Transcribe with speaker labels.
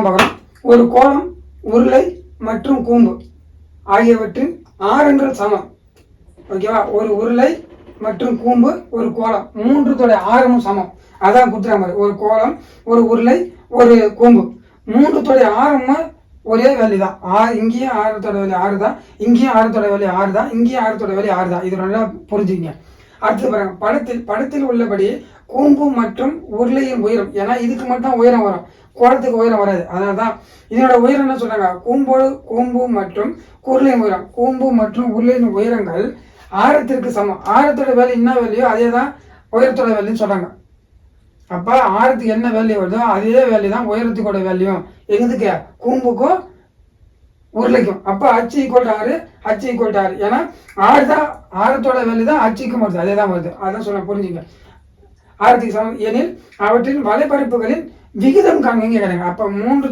Speaker 1: பார்க்குறோம். ஒரு கோளம், உருளை மற்றும் கூம்பு ஆகியவற்றின் ஆரங்கள் சமம். ஓகேவா? ஒரு உருளை மற்றும் கூம்பு, ஒரு கோளம், மூன்றுத்தோட ஆரமும் சமம். அதான் குத்துற மாதிரி. ஒரு கோளம், ஒரு உருளை, ஒரு கூம்பு, மூன்றுத்தோட ஆரமும் ஒரே வேல்யூ தான். இங்கேயும் ஆரத்தோட வேல்யூ 6 தான், இங்கேயும் ஆரத்தோட வேல்யூ 6 தான், இங்கேயும் ஆரத்தோட வேல்யூ 6 தான். இது நல்லா புரிஞ்சுங்க. அடுத்து பாருங்க, படத்தில் உள்ளபடி கூம்பு மற்றும் உருளையின் உயரம், ஏன்னா இதுக்கு மட்டும் உயரம் வரும், கோலத்துக்கு உயரம் வராது. அதனால தான் இதனோட உயரம் என்ன சொல்றாங்க, கூம்பு மற்றும் உருளையின் உயரம், கூம்பு மற்றும் உருளையின் உயரங்கள் ஆரத்திற்கு சமம். ஆரத்தோட வேல்யூ என்ன வேல்யூ அதே தான் உயரத்தோட வேல்யூன்னு சொல்றாங்க. அப்ப ஆரத்துக்கு என்ன வேல்யூ வருதோ அதே வேல்யூ தான் உயரத்துக்கோட வேல்யூ. எதுக்கு? கூம்புக்கும் உருளைக்கும். அப்ப h = 6, h = 6. ஏன்னா 6 தான் ஆரத்தோட வேல்யூ தான் ஹச்சுக்கும் வருது, அதே தான் வருது. அதான் சொல்ல புரிஞ்சுங்க. ஆரத்துக்கு சமம் எனில் அவற்றின் வலைப்பரப்புகளின் விகிதம் காண்பீங்க. அப்ப 3